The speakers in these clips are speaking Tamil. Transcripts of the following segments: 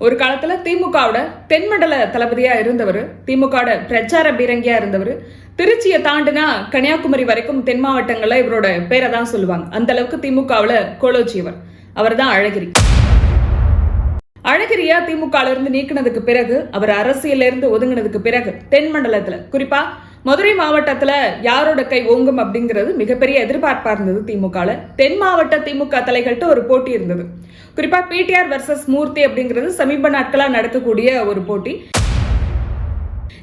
ஒரு காலத்துல திமுகவோட தென்மண்டல தளபதியா இருந்தவர், திமுக பிரச்சார பீரங்கியா இருந்தவர். திருச்சியை தாண்டினா கன்னியாகுமரி வரைக்கும் தென் மாவட்டங்கள்ல இவரோட பேரை தான் சொல்லுவாங்க. அந்த அளவுக்கு திமுகவுல கோலோச்சியவர். அவர் தான் அழகிரி. அழகிரியா திமுக இருந்து நீக்கினதுக்கு பிறகு, அவர் அரசியல இருந்து ஒதுங்கினதுக்கு பிறகு, தென் மண்டலத்துல குறிப்பா மதுரை மாவட்டத்துல யாரோட கை ஓங்கும் அப்படிங்கிறது மிகப்பெரிய எதிர்பார்ப்பா இருந்தது திமுக. தென் மாவட்ட திமுக தலைகள்கிட்ட ஒரு போட்டி இருந்தது. குறிப்பா பிடிஆர் வர்சஸ் மூர்த்தி அப்படிங்கிறது சமீப நாட்களா நடக்கக்கூடிய ஒரு போட்டி.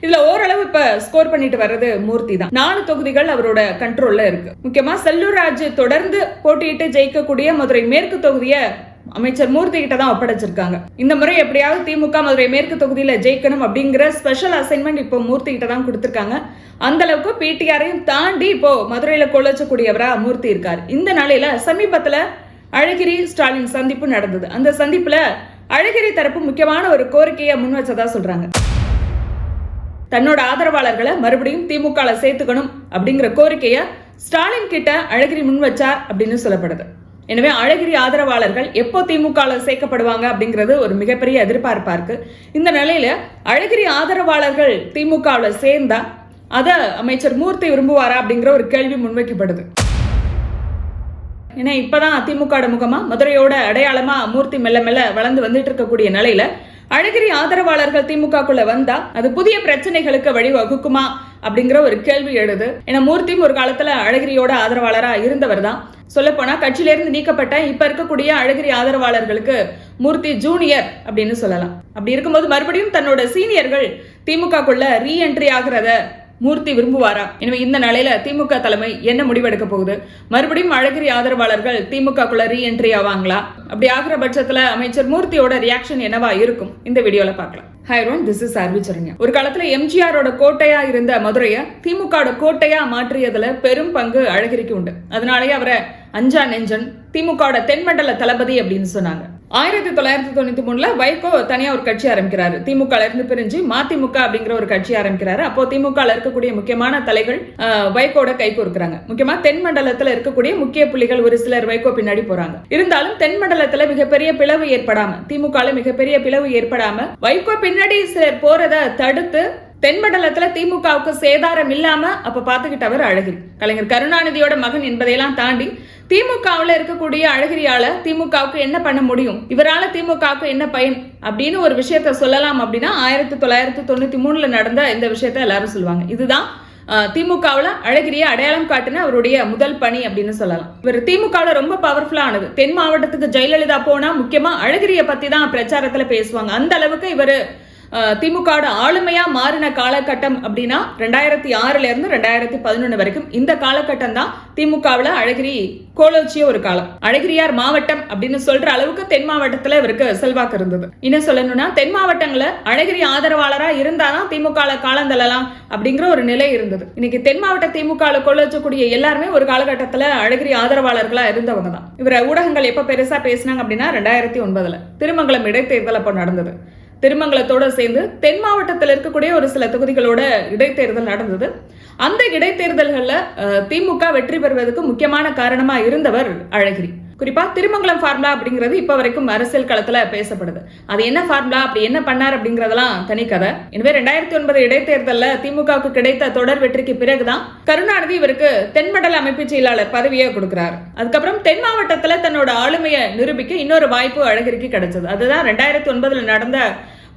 இதுல ஓரளவு இப்ப ஸ்கோர் பண்ணிட்டு வர்றது மூர்த்தி தான். 4 தொகுதிகள் அவரோட கண்ட்ரோல்ல இருக்கு. முக்கியமா செல்லூர் ராஜு தொடர்ந்து போட்டியிட்டு ஜெயிக்கக்கூடிய மதுரை மேற்கு தொகுதிய அமைச்சர் மூர்த்தி கிட்ட தான் ஒப்படைச்சிருக்காங்க. இந்த முறை எப்படியாவது திமுக மதுரை மேற்கு தொகுதியில ஜெயிக்கணும் அப்படிங்கிற ஸ்பெஷல் அசைன்மெண்ட் இப்போ மூர்த்தி கிட்ட தான் கொடுத்திருக்காங்க. அந்த அளவுக்கு பிடிஆரையும் தாண்டி இப்போ மதுரையில கொள்ளச்சக்கூடியவரா மூர்த்தி இருக்காரு. இந்த நிலையில சமீபத்துல அழகிரி ஸ்டாலின் சந்திப்பு நடந்தது. அந்த சந்திப்புல அழகிரி தரப்பு முக்கியமான ஒரு கோரிக்கையை முன் வச்சதா சொல்றாங்க. தன்னோட ஆதரவாளர்களை மறுபடியும் திமுக சேர்த்துக்கணும் அப்படிங்கிற கோரிக்கைய ஸ்டாலின் கிட்ட அழகிரி முன் வச்சார் அப்படின்னு சொல்லப்படுது. எனவே அழகிரி ஆதரவாளர்கள் எப்போ திமுக சேர்க்கப்படுவாங்க அப்படிங்கிறது ஒரு மிகப்பெரிய எதிர்பார்ப்பா இருக்கு. இந்த நிலையில அழகிரி ஆதரவாளர்கள் திமுக சேர்ந்தா அத அமைச்சர் மூர்த்தி விரும்புவாரா அப்படிங்கிற ஒரு கேள்வி முன்வைக்கப்படுது. ஏன்னா இப்பதான் திமுக முகமா மதுரையோட அடையாளமா மூர்த்தி மெல்ல மெல்ல வளர்ந்து வந்துட்டு இருக்கக்கூடிய நிலையில அழகிரி ஆதரவாளர்கள் திமுகக்குள்ள வந்தா அது புதிய பிரச்சனைகளுக்கு வழிவகுக்குமா அப்படிங்கிற ஒரு கேள்வி எழுது. ஏன்னா மூர்த்தியும் ஒரு காலத்துல அழகிரியோட ஆதரவாளரா இருந்தவர் தான். சொல்ல போனா கட்சியில இருந்து நீக்கப்பட்ட இப்ப இருக்கக்கூடிய அழகிரி ஆதரவாளர்களுக்கு மூர்த்தி ஜூனியர் அப்படின்னு சொல்லலாம். அப்படி இருக்கும்போது மறுபடியும் தன்னோட சீனியர்கள் திமுகக்குள்ள ரீஎன்ட்ரி ஆகிறத மூர்த்தி விரும்புவாரா? எனவே இந்த நிலையில திமுக தலைமை என்ன முடிவெடுக்க போகுது? மறுபடியும் அழகிரி ஆதரவாளர்கள் திமுகக்குள்ள ரீஎன்ட்ரி ஆவாங்களா? அப்படி ஆகிற பட்சத்துல அமைச்சர் மூர்த்தியோட ரியாக்ஷன் என்னவா இருக்கும்? இந்த வீடியோல பார்க்கலாம். Hi everyone, this is RV Saranya. ஒரு காலத்துல எம்ஜிஆரோட கோட்டையா இருந்த மதுரைய திமுக கோட்டையா மாற்றியதுல பெரும் பங்கு அழகிரிக்கு உண்டு. அதனாலேயே அவரை அஞ்சா நெஞ்சன், திமுக தென்மண்டல தளபதி அப்படின்னு சொன்னாங்க. 1993 வைகோ தனியா ஒரு கட்சி ஆரம்பிக்கிறாரு. திமுக இருந்து பிரிஞ்சு மதிமுக அப்படிங்கிற ஒரு கட்சி ஆரம்பிக்கிறாரு. அப்போ திமுக இருக்கக்கூடிய முக்கியமான தலைகள் வைகோட கை கோர்க்கிறாங்க. முக்கியமா தென் மண்டலத்துல இருக்கக்கூடிய முக்கிய புள்ளிகள் ஒரு சிலர் வைகோ பின்னாடி போறாங்க. இருந்தாலும் தென் மண்டலத்துல மிகப்பெரிய பிளவு ஏற்படாம, திமுக மிகப்பெரிய பிளவு ஏற்படாம வைகோ பின்னாடி சிலர் போறத தடுத்து தென்மண்டலத்துல திமுகவுக்கு சேதாரம் இல்லாம அப்ப பாத்துக்கிட்டவர் அழகிரி. கலைஞர் கருணாநிதியோட மகன் என்பதையெல்லாம் தாண்டி திமுகவுல இருக்கக்கூடிய அழகிரியால திமுகவுக்கு என்ன பண்ண முடியும், இவரால திமுகவுக்கு என்ன பயன் அப்படின்னு ஒரு விஷயத்த சொல்லலாம். அப்படின்னா 1993 நடந்த இந்த விஷயத்த எல்லாரும் சொல்லுவாங்க. இதுதான் திமுகவுல அழகிரியை அடையாளம் காட்டின அவருடைய முதல் பணி அப்படின்னு சொல்லலாம். இவர் திமுகவுல ரொம்ப பவர்ஃபுல்லா ஆனது. தென் மாவட்டத்துக்கு ஜெயலலிதா போனா முக்கியமா அழகிரியை பத்தி தான் பிரச்சாரத்துல பேசுவாங்க. அந்த அளவுக்கு இவர் திமுக ஆளுமையா மாறின காலகட்டம் அப்படின்னா 2006 இருந்து 2011 வரைக்கும் இந்த காலகட்டம் தான் திமுகவுல அழகிரி கோலோச்சிய ஒரு காலம். அழகிரியார் மாவட்டம் அப்படின்னு சொல்ற அளவுக்கு தென் மாவட்டத்துல இவருக்கு செல்வாக்கு இருந்தது. இன்னும் சொல்லணும்னா தென் மாவட்டங்கள அழகிரி ஆதரவாளரா இருந்தாதான் திமுக காலந்தள்ளலாம் அப்படிங்கிற ஒரு நிலை இருந்தது. இன்னைக்கு தென் மாவட்ட திமுக கோலோச்சக்கூடிய எல்லாருமே ஒரு காலகட்டத்துல அழகிரி ஆதரவாளர்களா இருந்தவங்க தான். இவர ஊடகங்கள் எப்ப பெருசா பேசினாங்க அப்படின்னா 2009 திருமங்கலம் இடைத்தேர்தல் அப்போ நடந்தது. திருமங்கலத்தோட சேர்ந்து தென் மாவட்டத்தில் இருக்கக்கூடிய ஒரு சில தொகுதிகளோட இடைத்தேர்தல் நடந்தது. அந்த இடைத்தேர்தல்கள்ல திமுக வெற்றி பெறுவதற்கு முக்கியமான காரணமா இருந்தவர் அழகிரி. குறிப்பா திருமங்கலம் ஃபார்முலா அப்படிங்கிறது இப்ப வரைக்கும் அரசியல் களத்துல பேசப்படுது. அது என்ன ஃபார்முலா, அப்படி என்ன பண்ணார் அப்படிங்கறதெல்லாம் தனி கதை. எனவே 2009 இடைத்தேர்தல்ல திமுகவுக்கு கிடைத்த தொடர் வெற்றிக்கு பிறகுதான் கருணாநிதி இவருக்கு தென்மண்டல அமைப்பு செயலாளர் பதவியை கொடுக்கிறார். அதுக்கப்புறம் தென் மாவட்டத்துல தன்னோட ஆளுமையை நிரூபிக்க இன்னொரு வாய்ப்பு அழகிரிக்கு கிடைச்சது. அதுதான் 2009 நடந்த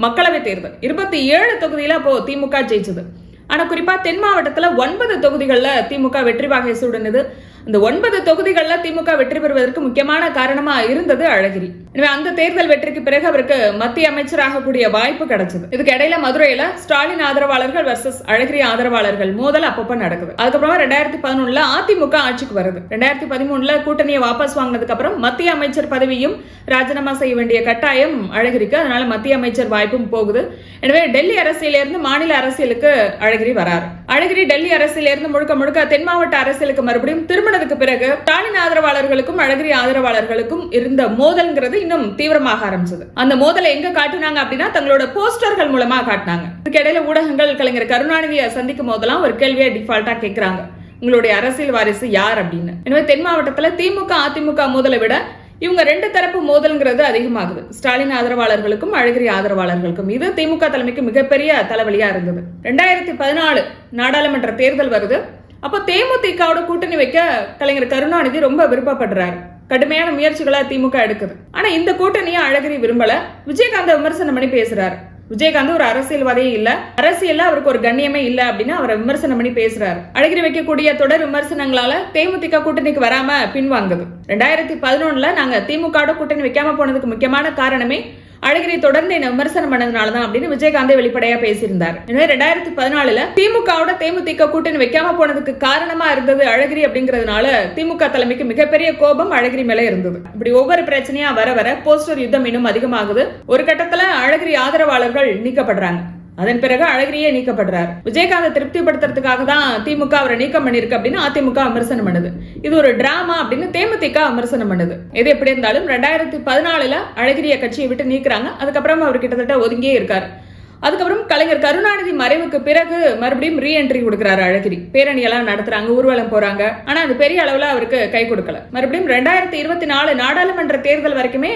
மக்களவை தேர்தல். 27 தொகுதியில அப்போ திமுக ஜெயிச்சது. ஆனா குறிப்பா தென் மாவட்டத்துல 9 தொகுதிகள்ல திமுக வெற்றி வாகை சூடினது. இந்த 9 தொகுதிகளில் திமுக வெற்றி பெறுவதற்கு முக்கியமான காரணமா இருந்தது அழகிரி. எனவே அந்த தேர்தல் வெற்றிக்கு பிறகு அவருக்கு மத்திய அமைச்சராக கூடிய வாய்ப்பு கிடைச்சது. இதுக்கு இடையில மதுரையில ஸ்டாலின் ஆதரவாளர்கள் வர்சஸ் அழகிரி ஆதரவாளர்கள் மோதல் அப்பப்ப நடக்குது. அதுக்கப்புறமா 2011 அதிமுக ஆட்சிக்கு வருது. 2013 கூட்டணியை வாபஸ் வாங்கினதுக்கு அப்புறம் மத்திய அமைச்சர் பதவியும் ராஜினாமா செய்ய வேண்டிய கட்டாயம் அழகிரிக்கு. அதனால மத்திய அமைச்சர் வாய்ப்பும் போகுது. எனவே டெல்லி அரசியலிருந்து மாநில அரசியலுக்கு அழகிரி வராரு. அழகிரி டெல்லி அரசியலிருந்து முழுக்க முழுக்க தென் மாவட்ட அரசியலுக்கு மறுபடியும் திருமணத்துக்கு பிறகு ஸ்டாலின் ஆதரவாளர்களுக்கும் அழகிரி ஆதரவாளர்களுக்கும் இருந்த மோதல்ங்கிறது இன்னும் தீவிரமாக ஆரம்பிச்சது. அந்த மோதலை எங்க காட்டினாங்க அப்படின்னா தங்களோட போஸ்டர்கள் மூலமா காட்டினாங்க. இதுக்கு இடையில ஊடகங்கள் கலைஞர் கருணாநிதியை சந்திக்கும் போதெல்லாம் ஒரு கேள்வியை டிஃபால்ட்டா கேட்கிறாங்க, உங்களுடைய அரசியல் வாரிசு யார் அப்படின்னு. எனவே தென் மாவட்டத்துல திமுக அதிமுக மோதலை விட இவங்க ரெண்டு தரப்பு மோதல்ங்கிறது அதிகமாகுது. ஸ்டாலின் ஆதரவாளர்களுக்கும் அழகிரி ஆதரவாளர்களுக்கும். இது திமுக தலைமைக்கு மிகப்பெரிய தலைவலியா இருந்தது. 2014 நாடாளுமன்ற தேர்தல் வருது. அப்போ தேமுதிகவோட கூட்டணி வைக்க கலைஞர் கருணாநிதி ரொம்ப விருப்பப்படுறாரு. கடுமையான முயற்சிகளை திமுக எடுக்குது. ஆனா இந்த கூட்டணியை அழகிரி விரும்பல. விஜயகாந்த் விமர்சனம் பண்ணி பேசுறாரு. விஜயகாந்த் ஒரு அரசியல்வாதியே இல்ல, அரசியல்ல அவருக்கு ஒரு கண்ணியமே இல்ல அப்படின்னு அவரை விமர்சனம் பண்ணி பேசுறாரு. அழகிரி வைக்கக்கூடிய தொடர் விமர்சனங்களால தேமுதிக கூட்டணிக்கு வராம பின்வாங்குது. 2011 நாங்க திமுக கூட்டணி வைக்காம போனதுக்கு முக்கியமான காரணமே அழகிரி தொடர்ந்து என்ன விமர்சனம் பண்ணதுனாலதான் அப்படின்னு விஜயகாந்தே வெளிப்படையா பேசியிருந்தார். எனவே 2014 திமுகவோட தேமுதிக கூட்டணி வைக்காம போனதுக்கு காரணமா இருந்தது அழகிரி அப்படிங்கறதுனால திமுக தலைமைக்கு மிகப்பெரிய கோபம் அழகிரி மேல இருந்தது. இப்படி ஒவ்வொரு பிரச்சனையா வர வர போஸ்டர் யுத்தம் இன்னும் அதிகமாகுது. ஒரு கட்டத்துல அழகிரி ஆதரவாளர்கள் நீக்கப்படுறாங்க. அதன் பிறகு அழகிரியே நீக்கப்படுறாரு. விஜயகாந்தை திருப்திப்படுத்துறதுக்காக தான் திமுக அவரை நீக்கம் பண்ணிருக்கு அப்படின்னு அதிமுக விமர்சனம் பண்ணுது. இது ஒரு டிராமா அப்படின்னு தேமுதிக விமர்சனம் பண்ணுது. எது எப்படி இருந்தாலும் 2014 அழகிரிய கட்சியை விட்டு நீக்குறாங்க. அதுக்கப்புறம் அவர் கிட்டத்தட்ட ஒதுங்கியே இருக்காரு. அதுக்கப்புறம் கலைஞர் கருணாநிதி மறைவுக்கு பிறகு மறுபடியும் ரீஎன்ட்ரி கொடுக்கிறாரு அழகிரி. பேரணி எல்லாம் நடத்துறாங்க, ஊர்வலம் போறாங்க. ஆனா அது பெரிய அளவுல அவருக்கு கை கொடுக்கல. மறுபடியும் 2024 நாடாளுமன்ற தேர்தல் வரைக்குமே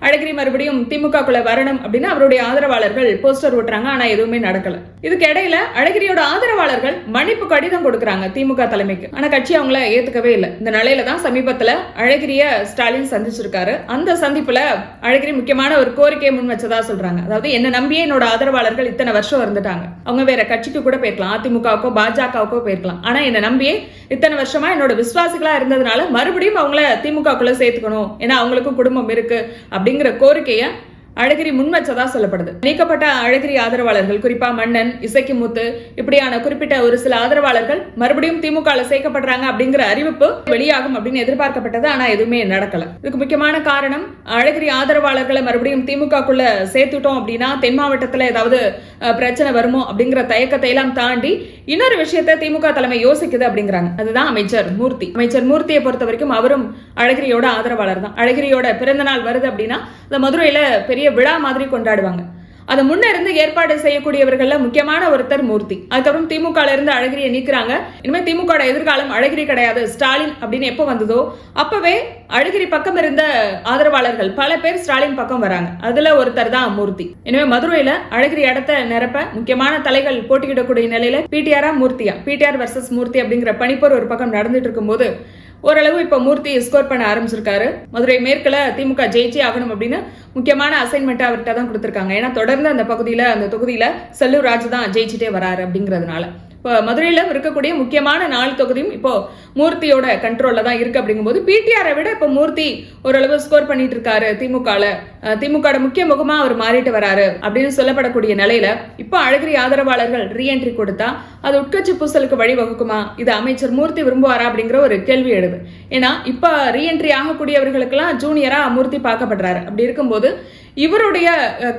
அழகிரி மறுபடியும் திமுகக்குள்ள வரணும் அப்படின்னு அவருடைய ஆதரவாளர்கள் போஸ்டர் ஓட்டுறாங்க. ஆனா எதுவுமே நடக்கல. இதுக்கு இடையில அழகிரியோட ஆதரவாளர்கள் மன்னிப்பு கடிதம் கொடுக்கறாங்க திமுக தலைமைக்கு. ஆனா கட்சி அவங்கள ஏத்துக்கவே இல்லை. இந்த நிலையில தான் சமீபத்துல அழகிரிய ஸ்டாலின் சந்திச்சிருக்காரு. அந்த சந்திப்புல அழகிரி முக்கியமான ஒரு கோரிக்கையை முன் வச்சதா சொல்றாங்க. அதாவது என்ன நம்பியே என்னோட ஆதரவாளர்கள் இத்தனை வருஷம் இருந்துட்டாங்க. அவங்க வேற கட்சிக்கு கூட போயிருக்கலாம், அதிமுகவுக்கோ பாஜகவுக்கோ போயிருக்கலாம். ஆனா என்ன நம்பியே இத்தனை வருஷமா என்னோட விசுவாசிகளா இருந்ததுனால மறுபடியும் அவங்கள திமுகக்குள்ள சேர்த்துக்கணும், ஏன்னா அவங்களுக்கும் குடும்பம் இருக்கு அப்படிங்கிற கோரிக்கையை அழகிரி முன்வச்சதா சொல்லப்படுது. நீக்கப்பட்ட அழகிரி ஆதரவாளர்கள், குறிப்பா மன்னன், இசக்கிமுத்து இப்படியான குறிப்பிட்ட ஒரு சில ஆதரவாளர்கள் மறுபடியும் திமுக சேர்க்கப்படுறாங்க அப்படிங்கிற அறிவிப்பு வெளியாகும் அப்படின்னு எதிர்பார்க்கப்பட்டது. ஆனா எதுவுமே நடக்கல. இதுக்கு முக்கியமான காரணம் அழகிரி ஆதரவாளர்களை மறுபடியும் திமுகக்குள்ள சேர்த்துட்டோம் அப்படின்னா தென் மாவட்டத்துல ஏதாவது பிரச்சனை வருமோ அப்படிங்கிற தயக்கத்தை எல்லாம் தாண்டி இன்னொரு விஷயத்தை திமுக தலைமை யோசிக்குது அப்படிங்கிறாங்க. அதுதான் அமைச்சர் மூர்த்தி. அமைச்சர் மூர்த்தியை பொறுத்த வரைக்கும் அவரும் அழகிரியோட ஆதரவாளர் தான். அழகிரியோட பிறந்த நாள் வருது அப்படின்னா இந்த மதுரையில பெரிய விழா மாதிரி கொண்டாடுவாங்க. அதை முன்ன இருந்து ஏற்பாடு செய்யக்கூடியவர்கள்ல முக்கியமான ஒருத்தர் மூர்த்தி. அதுக்கப்புறம் திமுக இருந்து அழகிரியை நீக்குறாங்க. இனிமே திமுக எதிர்காலம் அழகிரி கிடையாது, ஸ்டாலின் அப்படின்னு எப்போ வந்ததோ அப்பவே அழகிரி பக்கம் இருந்த ஆதரவாளர்கள் பல பேர் ஸ்டாலின் பக்கம் வராங்க. அதுல ஒருத்தர் தான் மூர்த்தி. எனவே மதுரையில அழகிரி இடத்த நிரப்ப முக்கியமான தலைகள் போட்டியிடக்கூடிய நிலையில பிடிஆரா மூர்த்தியா, பிடிஆர் வர்சஸ் மூர்த்தி அப்படிங்கிற பனிப்போர் ஒரு பக்கம் நடந்துட்டு இருக்கும் போது ஓரளவு இப்ப மூர்த்தி ஸ்கோர் பண்ண ஆரம்பிச்சிருக்காரு. மதுரை மேற்குல திமுக ஜெயிச்சே ஆகணும் அப்படின்னு முக்கியமான அசைன்மெண்ட் அவர்கிட்ட தான் கொடுத்திருக்காங்க. ஏன்னா தொடர்ந்து அந்த தொகுதியில செல்லூர் ராஜு தான் ஜெயிச்சுட்டே வராரு அப்படிங்கிறதுனால இப்போ மதுரையில இருக்கக்கூடிய முக்கியமான 4 தொகுதியும் இப்போ மூர்த்தியோட கண்ட்ரோல்ல தான் இருக்கு. அப்படிங்கும்போது பிடிஆரை விட இப்போ மூர்த்தி ஓரளவு ஸ்கோர் பண்ணிட்டு இருக்காரு. திமுக முக்கிய முகமா அவர் மாறிட்டு வராரு அப்படின்னு சொல்லப்படக்கூடிய நிலையில இப்போ அழகிரி ஆதரவாளர்கள் ரீஎன்ட்ரி கொடுத்தா அது உட்கட்சி பூசலுக்கு வழிவகுக்குமா, இது அமைச்சர் மூர்த்தி விரும்புவாரா அப்படிங்கிற ஒரு கேள்வி எழுது. ஏன்னா இப்ப ரீஎன்ட்ரி ஆகக்கூடியவர்களுக்கெல்லாம் ஜூனியரா மூர்த்தி பார்க்கப்படுறாரு. அப்படி இருக்கும்போது இவருடைய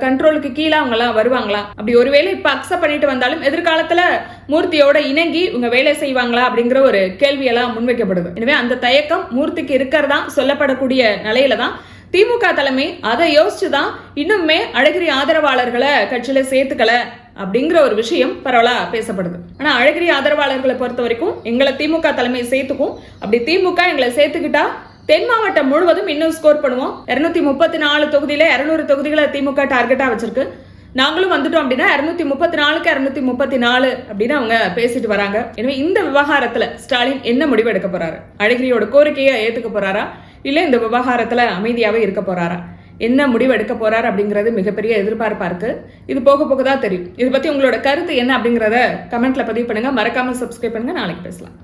கண்ட்ரோலுக்கு கீழே அவங்க எல்லாம் வருவாங்களா, அப்படி ஒருவேளை இப்ப அக்செப்ட் பண்ணிட்டு வந்தாலும் எதிர்காலத்துல மூர்த்தியோட இணங்கி இவங்க வேலை செய்வாங்களா அப்படிங்கிற ஒரு கேள்வியெல்லாம் முன்வைக்கப்படுது. எனவே அந்த தயக்கம் மூர்த்திக்கு இருக்கிறதா சொல்லப்படக்கூடிய நிலையில தான் திமுக தலைமை அதை யோசிச்சுதான் இன்னுமே அழகிரி ஆதரவாளர்களை கட்சியில சேர்த்துக்கல அப்படிங்கிற ஒரு விஷயம் பரவலா பேசப்படுது. ஆனா அழகிரி ஆதரவாளர்களை பொறுத்த வரைக்கும் எங்களை திமுக தலைமை சேர்த்துக்கும், அப்படி திமுக எங்களை சேர்த்துக்கிட்டா தென் மாவட்டம் முழுவதும் இன்னும் ஸ்கோர் பண்ணுவோம். 234 தொகுதியில 200 தொகுதிகளை திமுக டார்கெட்டா வச்சிருக்கு. நாங்களும் வந்துட்டோம் அப்படின்னா 234க்கு 234 அப்படின்னு அவங்க பேசிட்டு வராங்க. எனவே இந்த விவகாரத்துல ஸ்டாலின் என்ன முடிவு எடுக்க போறாரு? அழகிரியோட கோரிக்கையை ஏத்துக்க போறாரா, இல்ல இந்த விவகாரத்துல அமைதியாவே இருக்க போறாரா, என்ன முடிவு எடுக்க போறாரு அப்படிங்கிறது மிகப்பெரிய எதிர்பார்ப்பா இருக்கு. இது போக போக தான் தெரியும். இதை பத்தி உங்களோட கருத்து என்ன அப்படிங்கறத கமெண்ட்ல பதிவு பண்ணுங்க. மறக்காம சப்ஸ்கிரைப் பண்ணுங்க. நாளைக்கு பேசலாம்.